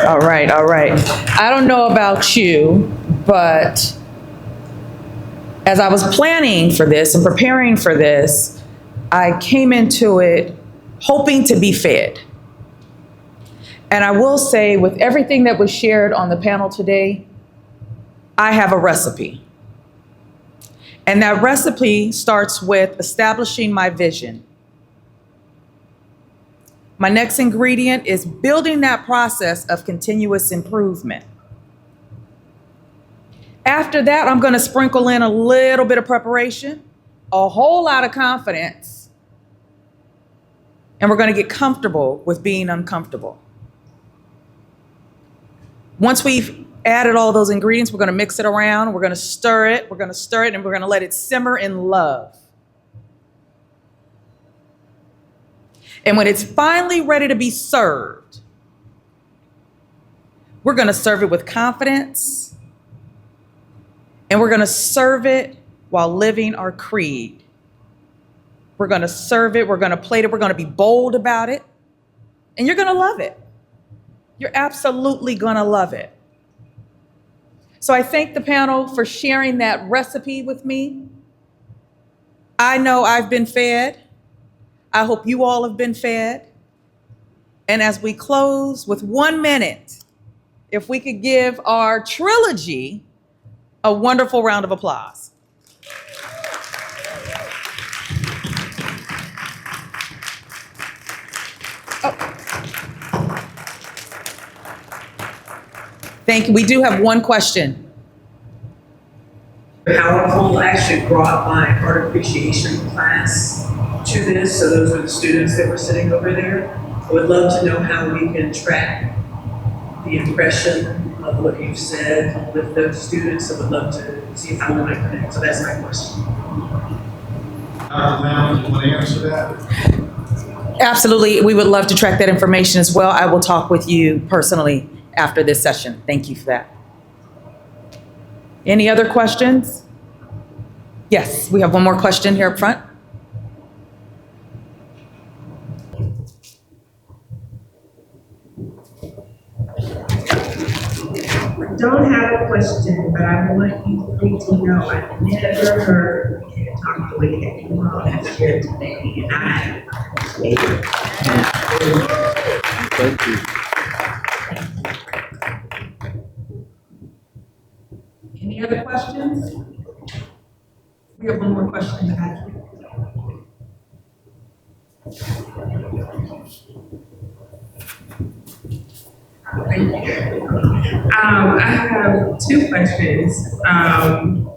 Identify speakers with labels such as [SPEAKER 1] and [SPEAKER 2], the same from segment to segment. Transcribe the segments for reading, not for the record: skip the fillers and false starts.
[SPEAKER 1] All right, all right. I don't know about you, but as I was planning for this and preparing for this, I came into it hoping to be fed. And I will say, with everything that was shared on the panel today, I have a recipe. And that recipe starts with establishing my vision. My next ingredient is building that process of continuous improvement. After that, I'm going to sprinkle in a little bit of preparation, a whole lot of confidence, and we're going to get comfortable with being uncomfortable. Once we've added all those ingredients, we're going to mix it around, we're going to stir it, and we're going to let it simmer in love. And when it's finally ready to be served, we're going to serve it with confidence, and we're going to serve it while living our creed. We're going to serve it, we're going to plate it, we're going to be bold about it, and you're going to love it. You're absolutely going to love it. So I thank the panel for sharing that recipe with me. I know I've been fed. I hope you all have been fed. And as we close with 1 minute, if we could give our trilogy a wonderful round of applause. Thank you. We do have one question.
[SPEAKER 2] Powerful. I actually brought my art appreciation class to this, so those are the students that were sitting over there. I would love to know how we can track the impression of what you've said with those students. I would love to see how we might connect. So that's my question.
[SPEAKER 3] Now, you want to answer that?
[SPEAKER 1] Absolutely. We would love to track that information as well. I will talk with you personally after this session. Thank you for that. Any other questions? Yes, we have one more question here up front.
[SPEAKER 4] I don't have a question, but I want you three to know I've never heard you talk the way that you all have shared today, and I appreciate it.
[SPEAKER 3] Thank you.
[SPEAKER 1] Any other questions? We have one more question in the back.
[SPEAKER 4] Thank you. I have two questions, and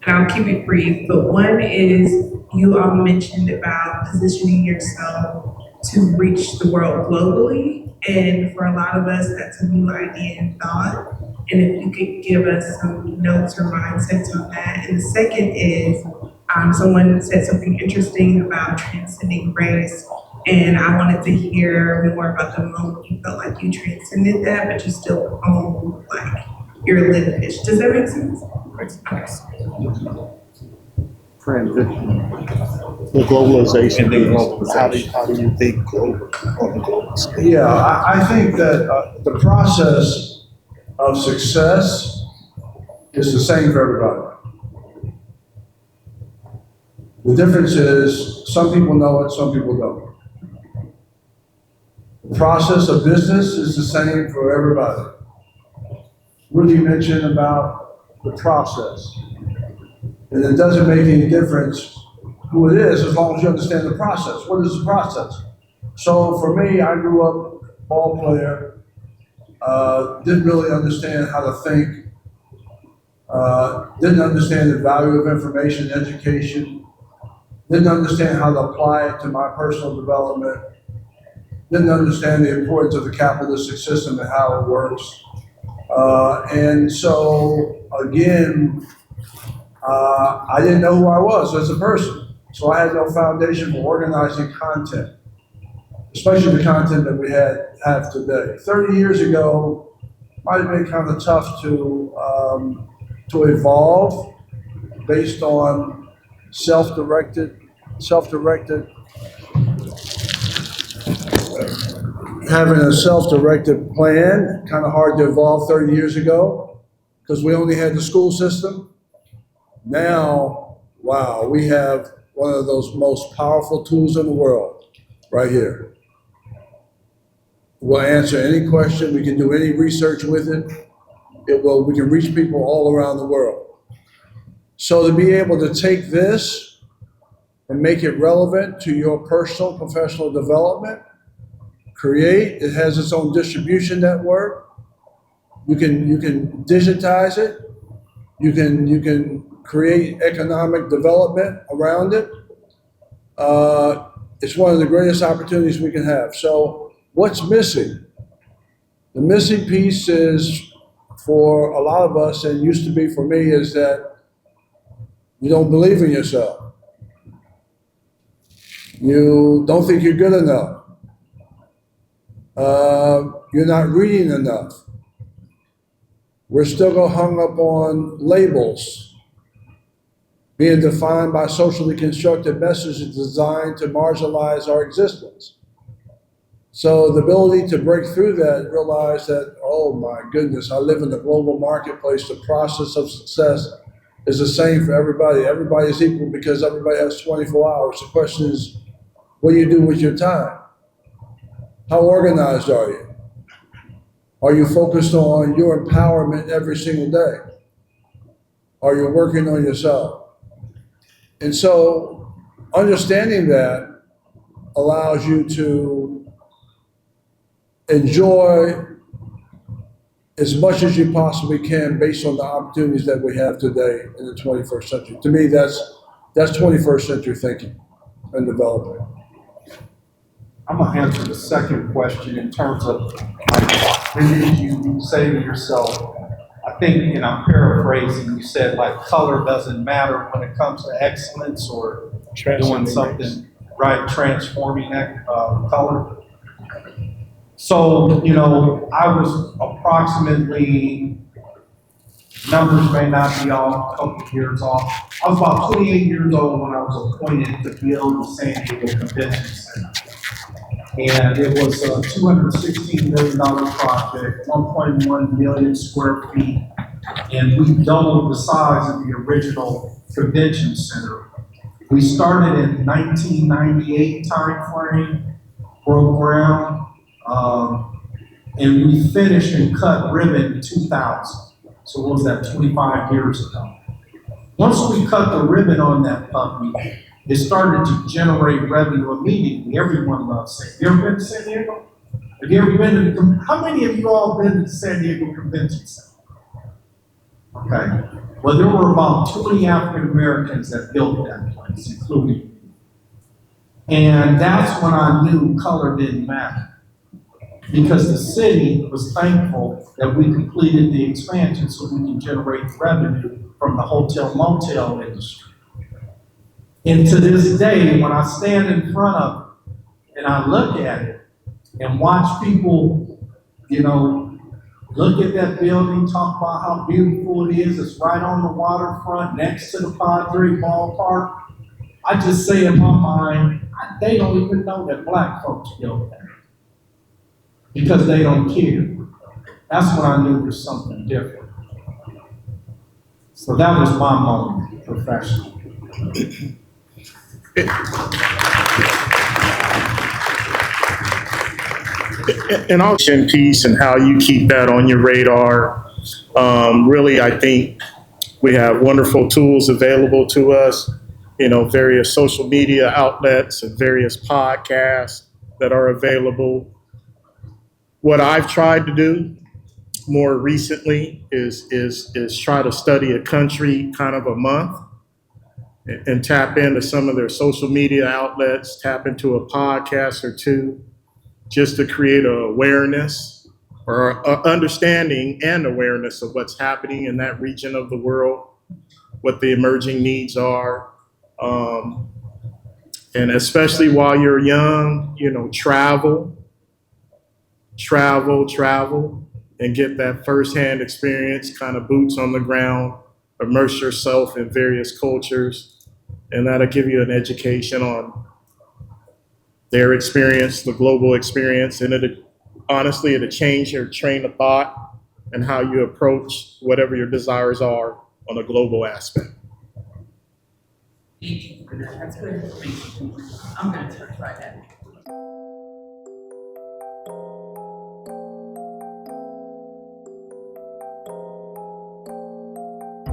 [SPEAKER 4] I'll keep it brief. But one is, you all mentioned about positioning yourself to reach the world globally, and for a lot of us, that's a new idea and thought. And if you could give us some notes or mindsets on that. And the second is, someone said something interesting about transcending race. And I wanted to hear more about the moment you felt like you transcended that, but you still own like your lineage. Does that make sense?
[SPEAKER 3] Transition. The globalization. How do you think global on the global scale?
[SPEAKER 5] Yeah, I think that the process of success is the same for everybody. The difference is some people know it, some people don't. The process of business is the same for everybody. Rudy mentioned about the process. And it doesn't make any difference who it is as long as you understand the process. What is the process? So for me, I grew up ball player, didn't really understand how to think, didn't understand the value of information, education, didn't understand how to apply it to my personal development, didn't understand the importance of the capitalistic system and how it works. And so, again, I didn't know who I was as a person. So I had no foundation for organizing content, especially the content that we have today. 30 years ago, might have been kind of tough to evolve based on self-directed having a self-directed plan, kind of hard to evolve 30 years ago, because we only had the school system. Now, wow, we have one of those most powerful tools in the world right here. We'll answer any question, we can do any research with it. We can reach people all around the world. So to be able to take this and make it relevant to your personal, professional development, it has its own distribution network. You can digitize it. You can create economic development around it. It's one of the greatest opportunities we can have. So what's missing? The missing piece is, for a lot of us, and used to be for me, is that you don't believe in yourself. You don't think you're good enough. You're not reading enough. We're still hung up on labels, being defined by socially constructed messages designed to marginalize our existence. So the ability to break through that, realize that, oh my goodness, I live in the global marketplace. The process of success is the same for everybody. Everybody is equal because everybody has 24 hours. The question is, what do you do with your time? How organized are you? Are you focused on your empowerment every single day? Are you working on yourself? And so understanding that allows you to enjoy as much as you possibly can based on the opportunities that we have today in the 21st century. To me, that's 21st century thinking and development.
[SPEAKER 6] I'm gonna answer the second question in terms of, like, when did you say to yourself, I think, and I'm paraphrasing, you said like color doesn't matter when it comes to excellence or doing something, right, transforming that color. So, I was approximately, numbers may not be off, a couple of years off. I was about 28 years old when I was appointed to build the San Diego Convention Center. And it was a $216 million project, 1.1 million square feet. And we doubled the size of the original convention center. We started in 1998 timeframe, broke ground, and we finished and cut ribbon in 2000. So what was that, 25 years ago? Once we cut the ribbon on that puppy, it started to generate revenue immediately. Everyone loves San Diego. You ever been to San Diego? Have you ever been to how many of you all been to the San Diego Convention Center? Okay. Well, there were about 20 African Americans that built that place, including me. And that's when I knew color didn't matter. Because the city was thankful that we completed the expansion so we can generate revenue from the hotel motel industry. And to this day, when I stand in front of it and I look at it and watch people, look at that building, talk about how beautiful it is, it's right on the waterfront next to the Padre ballpark, I just say in my mind, they don't even know that black folks built that. Because they don't care. That's when I knew there was something different. So that was my moment professionally.
[SPEAKER 3] And also piece and how you keep that on your radar. Really, I think we have wonderful tools available to us, various social media outlets and various podcasts that are available. What I've tried to do more recently is try to study a country kind of a month and tap into some of their social media outlets, tap into a podcast or two, just to create an awareness or understanding and awareness of what's happening in that region of the world, what the emerging needs are. And especially while you're young, travel, and get that firsthand experience, kind of boots on the ground, immerse yourself in various cultures, and that'll give you an education on their experience, the global experience, and honestly, it'll change your train of thought and how you approach whatever your desires are on a global aspect.
[SPEAKER 7] Thank you for that. That's good information. I'm gonna try that.